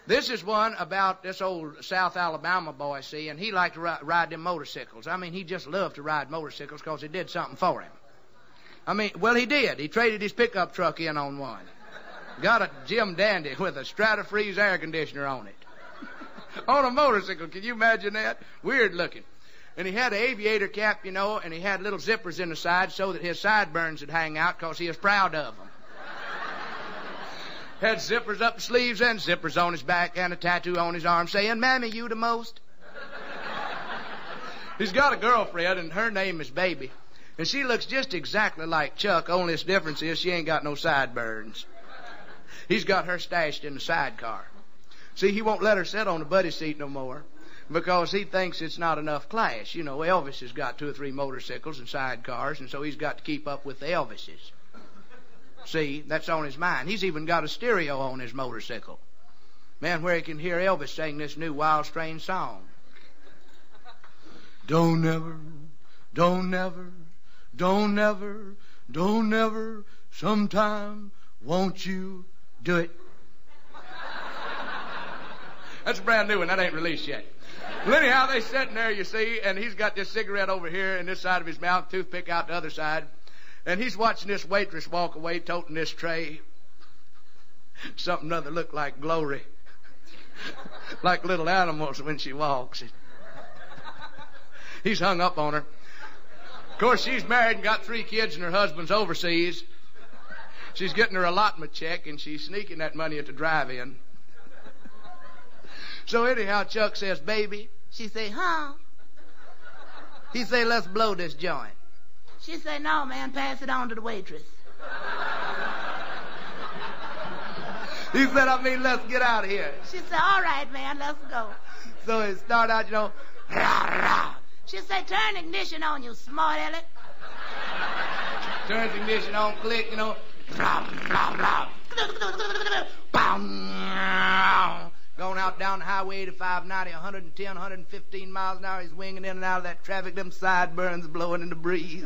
This is one about this old South Alabama boy, see, and he liked to ride them motorcycles. I mean, he just loved to ride motorcycles because it did something for him. I mean, well, he did. He traded his pickup truck in on one. Got a Jim Dandy with a Strata-Freeze air conditioner on it. On a motorcycle, can you imagine that? Weird looking. And he had an aviator cap, you know, and he had little zippers in the side so that his sideburns would hang out because he was proud of them. Had zippers up the sleeves and zippers on his back and a tattoo on his arm saying, "Mammy, you the most." He's got a girlfriend, and her name is Baby. And she looks just exactly like Chuck, only the difference is she ain't got no sideburns. He's got her stashed in the sidecar. See, he won't let her sit on the buddy seat no more because he thinks it's not enough class. You know, Elvis has got 2 or 3 motorcycles and sidecars, and so he's got to keep up with the Elvises. See, that's on his mind. He's even got a stereo on his motorcycle. Man, where he can hear Elvis sing this new Wild Strange song. Don't never, don't never, don't never, don't never, sometime won't you do it? That's a brand new one. That ain't released yet. Well, anyhow, they sitting there, you see, and he's got this cigarette over here in this side of his mouth, toothpick out the other side. And he's watching this waitress walk away, toting this tray. Something other looked like glory. Like little animals when she walks. He's hung up on her. Of course, she's married and got 3 kids and her husband's overseas. She's getting her allotment check and she's sneaking that money at the drive-in. So anyhow, Chuck says, "Baby." She say, "Huh?" He say, "Let's blow this joint." She say, "No, man, pass it on to the waitress." He said, "Let's get out of here." She said, "All right, man, let's go." So it started out, you know, rah, rah. She said, "Turn ignition on, you smart aleck." Turns ignition on, click, you know, rah, rah, rah. Going out down the highway 85, 90, 110, 115 miles an hour. He's winging in and out of that traffic. Them sideburns blowing in the breeze.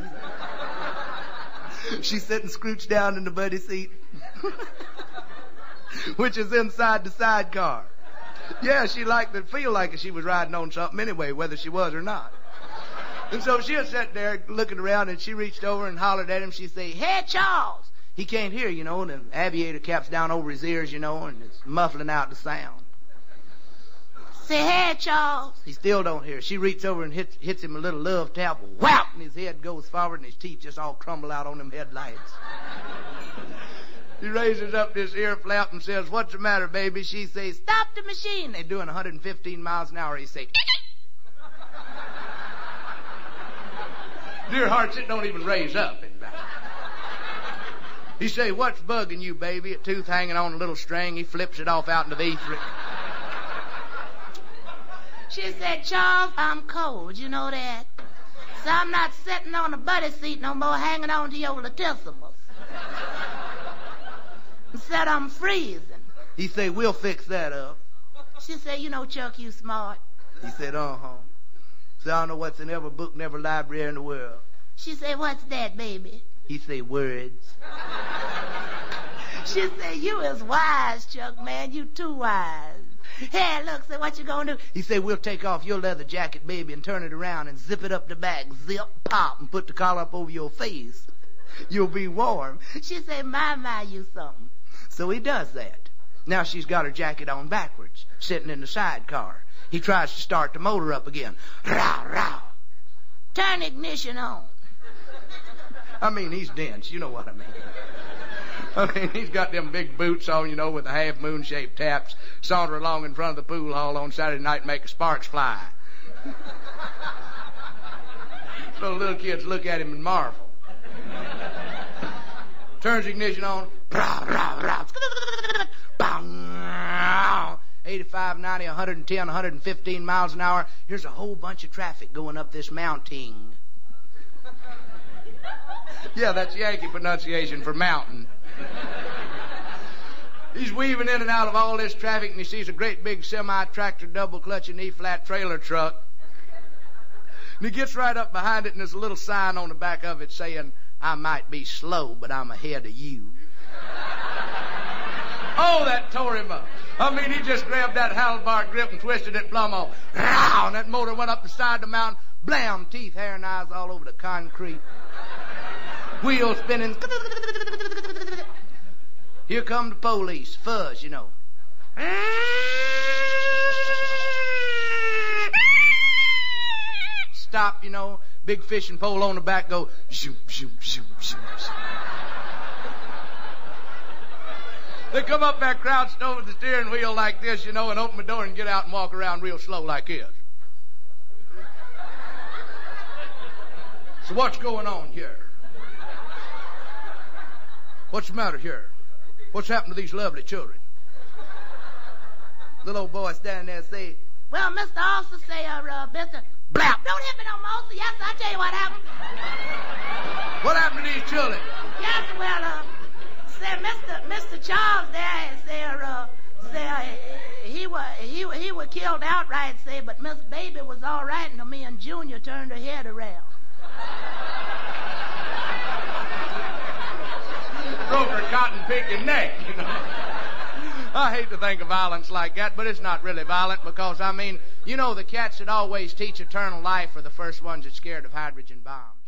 She's sitting scrooched down in the buddy seat, which is inside the sidecar. Yeah, she liked to feel like she was riding on something anyway, whether she was or not. And so she was sitting there looking around, and she reached over and hollered at him. She said, "Hey, Charles." He can't hear, you know, and the aviator cap's down over his ears, you know, and it's muffling out the sound. Say, "Hey, Charles." He still don't hear. She reaches over and hits him a little love tap. Whap! And his head goes forward and his teeth just all crumble out on them headlights. He raises up this ear flap and says, "What's the matter, baby?" She says, "Stop the machine." They're doing 115 miles an hour. He says, "Dear hearts, it don't even raise up." He say, "What's bugging you, baby?" A tooth hanging on a little string. He flips it off out into the ether. She said, "Charles, I'm cold, you know that? So I'm not sitting on the buddy seat no more, hanging on to your latissimals." He said, "I'm freezing." He said, "We'll fix that up." She said, "You know, Chuck, you smart." He said, "Uh-huh. So I don't know what's in every book and every library in the world." She said, "What's that, baby?" He said, "Words." She said, "You is wise, Chuck, man. You too wise. Hey, look, say, what you gonna do?" He said, "We'll take off your leather jacket, baby, and turn it around and zip it up the back. Zip, pop, and put the collar up over your face. You'll be warm." She said, my, you something." So he does that. Now she's got her jacket on backwards, sitting in the sidecar. He tries to start the motor up again. Rah, rah. "Turn ignition on." I mean, he's dense. You know what I mean. I mean, he's got them big boots on, you know, with the half moon-shaped taps, saunter along in front of the pool hall on Saturday night and make sparks fly. So little kids look at him and marvel. Turns ignition on. Rah, rah, rah. Bang. 85, 90, 110, 115 miles an hour. Here's a whole bunch of traffic going up this mounting. Yeah, that's Yankee pronunciation for mountain. He's weaving in and out of all this traffic, and he sees a great big semi-tractor double-clutching E-flat trailer truck. And he gets right up behind it, and there's a little sign on the back of it saying, "I might be slow, but I'm ahead of you." Oh, that tore him up. I mean, he just grabbed that handlebar grip and twisted it plumb off. And that motor went up the side of the mountain. Blam, teeth, hair, and eyes all over the concrete. Wheels spinning. Here come the police. Fuzz, you know. Stop, you know. Big fishing pole on the back go. Shoot, shoot, shoot, shoot, shoot. They come up there crouched over the steering wheel like this, you know, and open the door and get out and walk around real slow like this. So what's going on here? What's the matter here? What's happened to these lovely children? Little old boy standing there say, well, Mr. Officer, say, Mr. Blap, don't hit me no more. So yes, I'll tell you what happened. What happened to these children? Yes, well, Mr. Charles there, he was killed outright, say, but Miss Baby was all right, and me and Junior turned her head around. Broke her cotton picking neck, you know. I hate to think of violence like that, but it's not really violent because, I mean, you know, the cats that always teach eternal life are the first ones that's scared of hydrogen bombs.